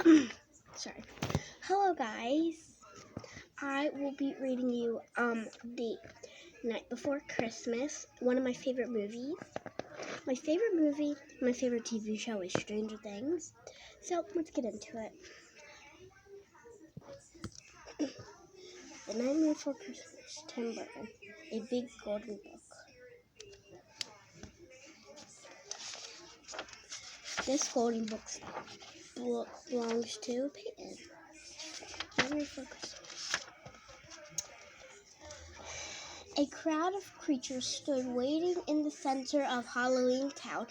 Sorry. Hello guys. I will be reading you The Night Before Christmas, one of my favorite movies. My favorite movie, my favorite TV show is Stranger Things. So let's get into it. The Night Before Christmas, Tim Burton, A Big Golden Book. This golden book belongs to Peyton. Night Before Christmas. A crowd of creatures stood waiting in the center of Halloween Town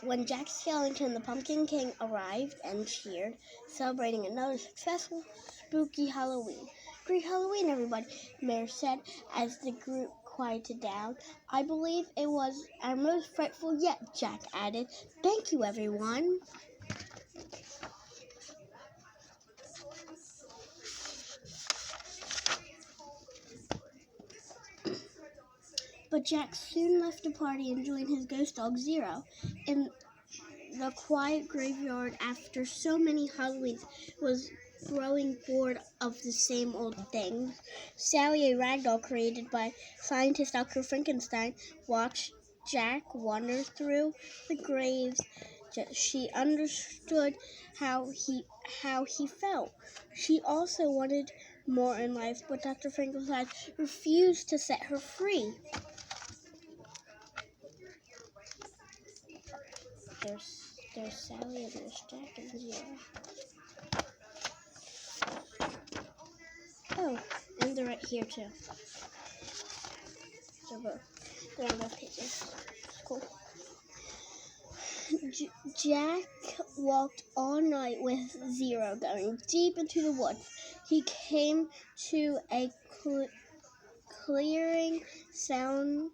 when Jack Skellington, the Pumpkin King, arrived and cheered, celebrating another successful, spooky Halloween. Great Halloween, everybody, Mayor said as the group quieted down. I believe it was our most frightful yet, Jack added. Thank you, everyone. But Jack soon left the party and joined his ghost dog Zero. In the quiet graveyard after so many Halloweens was growing bored of the same old things. Sally, a ragdoll created by scientist Dr. Frankenstein, watched Jack wander through the graves. She understood how he felt. She also wanted more in life, but Dr. Frankenstein refused to set her free. There's Sally and there's Jack and Zero. Oh, and they're right here too. They're on both pages. Cool. Jack walked all night with Zero, going deep into the woods. He came to a clearing surrounded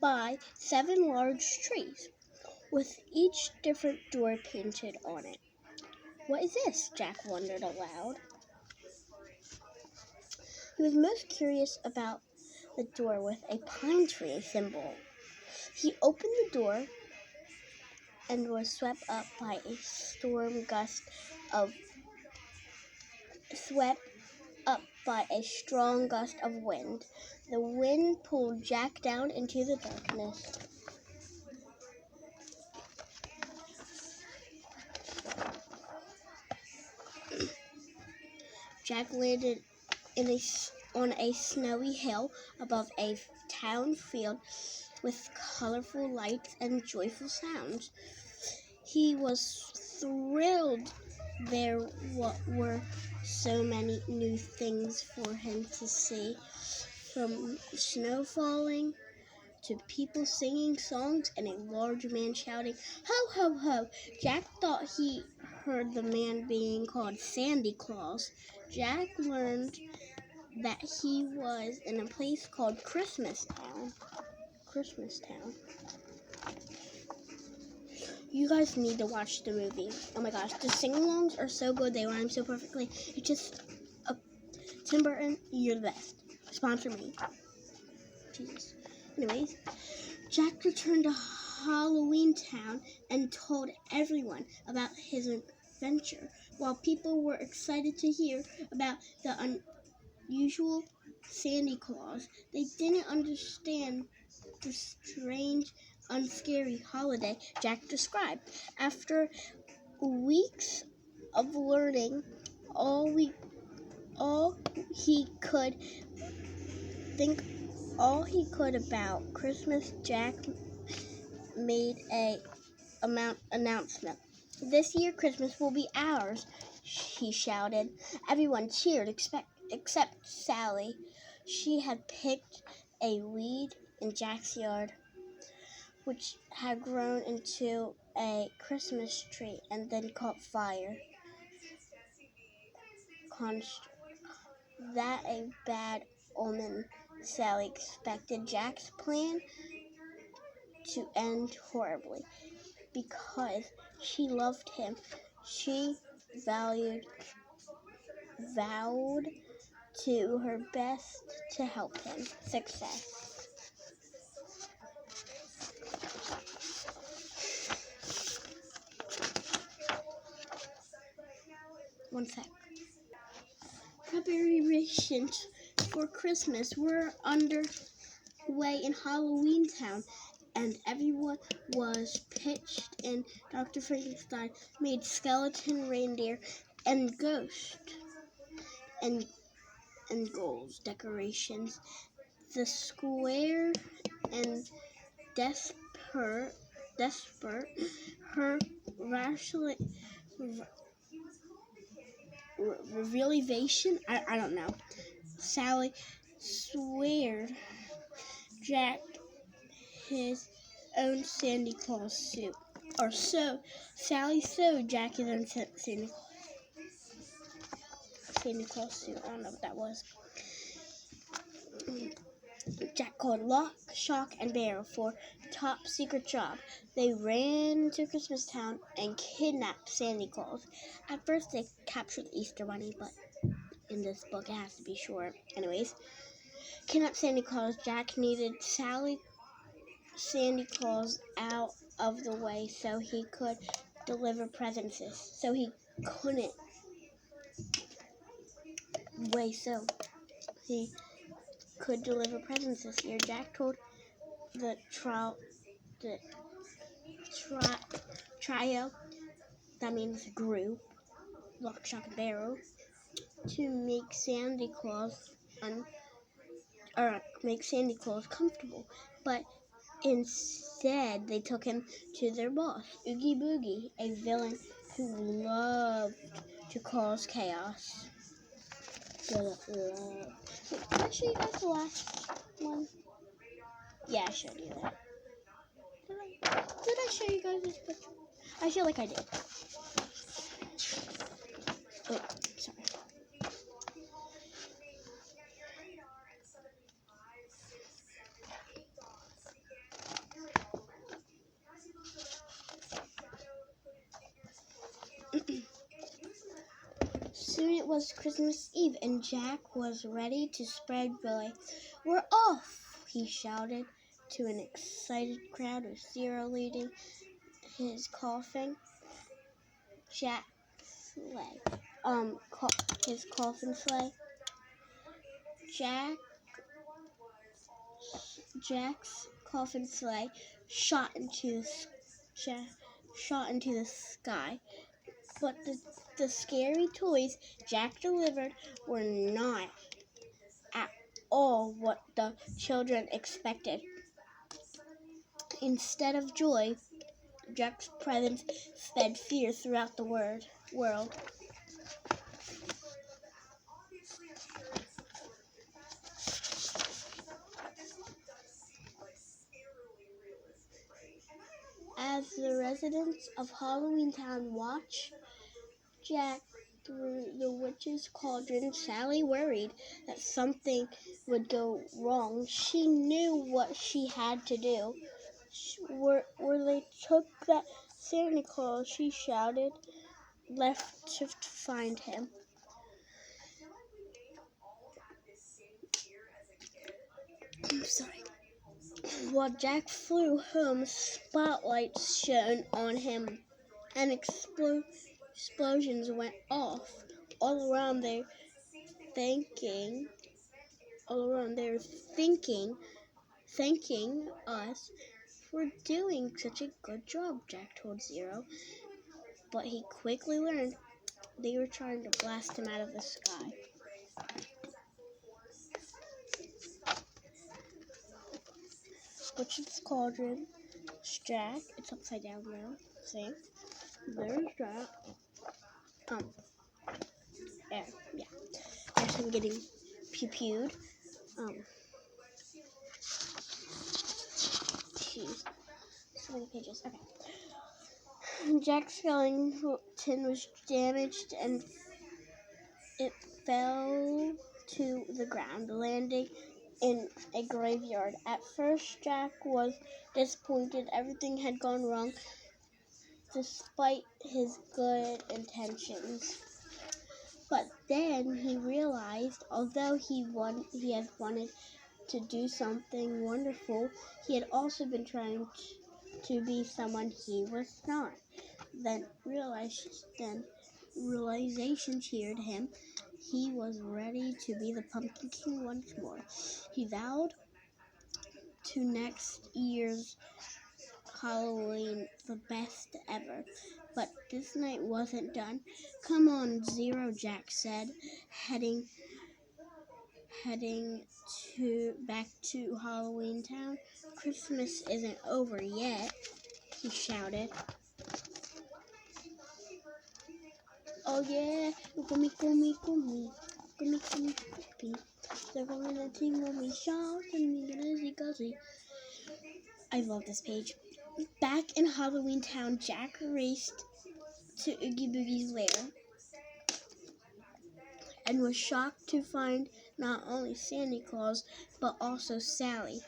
by 7 large trees, with each different door painted on it. What is this? Jack wondered aloud. He was most curious about the door with a pine tree symbol. He opened the door and was swept up by a strong gust of wind. The wind pulled Jack down into the darkness. Jack landed on a snowy hill above a town field with colorful lights and joyful sounds. He was thrilled. There were so many new things for him to see, from snow falling to people singing songs and a large man shouting, "Ho, ho, ho!" Jack thought he heard the man being called Sandy Claus. Jack learned that he was in a place called Christmas Town. You guys need to watch the movie. Oh my gosh, the sing-alongs are so good. They rhyme so perfectly. It's just, Tim Burton, you're the best. Sponsor me. Jesus. Anyways, Jack returned to Halloween Town and told everyone about his adventure. While people were excited to hear about the unusual Sandy Claus, they didn't understand the strange, unscary holiday Jack described. After weeks of learning all he could about Christmas, Jack made an announcement. "This year Christmas will be ours," he shouted. Everyone cheered except Sally. She had picked a weed in Jack's yard, which had grown into a Christmas tree and then caught fire. That a bad omen, Sally expected Jack's plan to end horribly. Because she loved him, she vowed to her best to help him. Success. One sec. Preparations for Christmas were underway in Halloween Town, and everyone was pitched in. Dr. Frankenstein made skeleton reindeer and ghost and ghouls decorations. The square and desperate her revelation. I don't know. Sally sweared Jack his own Santa Claus suit. Or so. Sally sewed Jack his own Santa Claus suit. I don't know what that was. Jack called Lock, Shock, and Barrel for top secret job. They ran to Christmas Town and kidnapped Santa Claus. At first, they captured the Easter Bunny, but in this book, it has to be short. Anyways, kidnapped Santa Claus. Jack needed Santa Claus out of the way so he could deliver presents. So he couldn't wait. So he could deliver presents this year. Jack told the trio, that means group, Lock, Shock, and Barrel, to make Santa Claus comfortable. But instead, they took him to their boss, Oogie Boogie, a villain who loved to cause chaos. Did I show you guys the last one? Yeah, I showed you that. Did I show you guys this picture? I feel like I did. Oh, sorry. Soon it was Christmas Eve, and Jack was ready to spread joy. "We're off!" he shouted to an excited crowd, with Zero leading his coffin sleigh. His coffin sleigh. Jack's coffin sleigh shot into the sky, but the scary toys Jack delivered were not at all what the children expected. Instead of joy, Jack's presence spread fear throughout the world. As the residents of Halloween Town watched Jack through the witch's cauldron, Sally worried that something would go wrong. She knew what she had to do. Where they took that Santa Claus, she shouted, left to find him. I'm sorry. While Jack flew home, spotlights shone on him, and explosions went off all around there, thanking us for doing such a good job, Jack told Zero. But he quickly learned they were trying to blast him out of the sky. Witch's Cauldron, Jack. It's upside down now. See? There's Jack. Yeah. There's him getting pew-pewed. Jeez. So many pages. Okay. Jack's skeleton was damaged and it fell to the ground, landing in a graveyard. At first, Jack was disappointed. Everything had gone wrong, despite his good intentions. But then he realized, although he had wanted to do something wonderful, he had also been trying to be someone he was not. Then realization cheered him. He was ready to be the Pumpkin King once more. He vowed to next year's Halloween the best ever. But this night wasn't done. Come on, Zero, Jack said, heading back to Halloween Town. Christmas isn't over yet, he shouted. Oh yeah, gummy, gummy, gummy, gummy, gummy, gummy. They're gonna tingle me, shout, and me gonna see. I love this page. Back in Halloween Town, Jack raced to Oogie Boogie's lair and was shocked to find not only Santa Claus, but also Sally.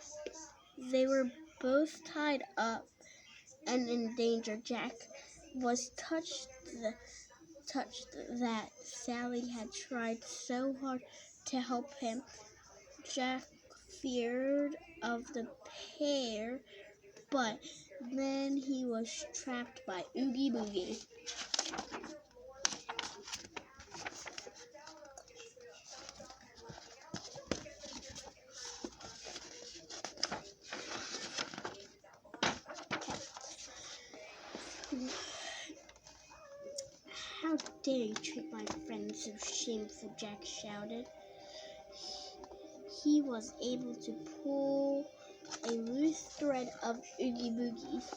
They were both tied up and in danger. Jack was touched that Sally had tried so hard to help him. Jack feared of the pair, but then he was trapped by Oogie Boogie. How dare you treat my friend so shameful, Jack shouted. He was able to pull a loose thread of Oogie Boogie's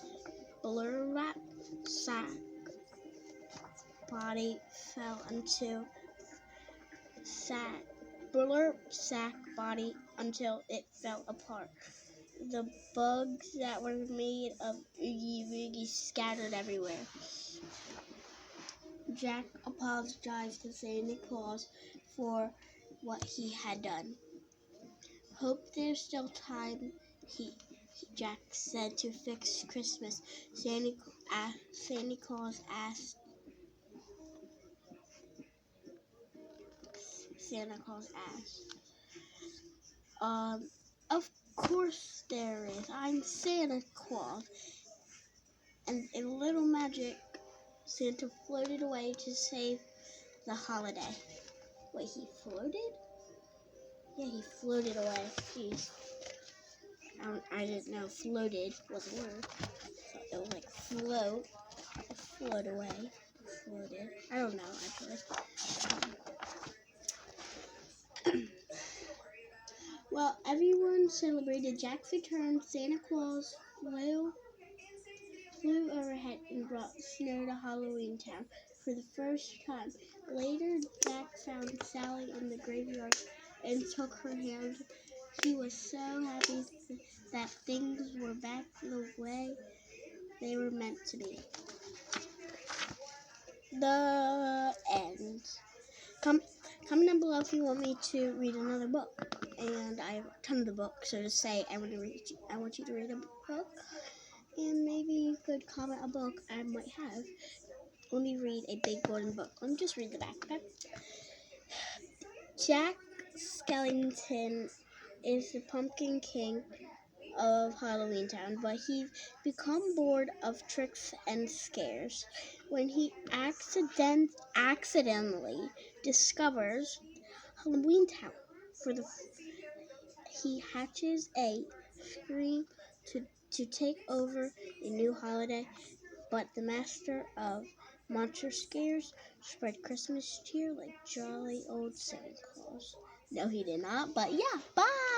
blur-wrap sack body until it fell apart. The bugs that were made of Oogie Boogie scattered everywhere. Jack apologized to Santa Claus for what he had done. Hope there's still time, Jack said, to fix Christmas. Santa Claus asked. Of course there is. I'm Santa Claus. And a little magic, Santa floated away to save the holiday. Wait, he floated? Yeah, he floated away. Jeez. I didn't know floated was a word. So it was like float away, floated. I don't know, actually. While everyone celebrated Jack's return, Santa Claus flew overhead and brought snow to Halloween Town for the first time. Later, Jack found Sally in the graveyard and took her hand. He was so happy that things were back the way they were meant to be. The end. Comment down below if you want me to read another book. And I have a ton of the books, so just say I want you to read a book. And maybe you could comment a book I might have. Let me read a big golden book. Let me just read the back, okay? Jack Skellington is the Pumpkin King of Halloween Town, but he's become bored of tricks and scares. When he accidentally discovers Halloween Town, he hatches a scheme to take over a new holiday, but the master of monster scares spread Christmas cheer like jolly old Santa Claus. No, he did not, but yeah, bye!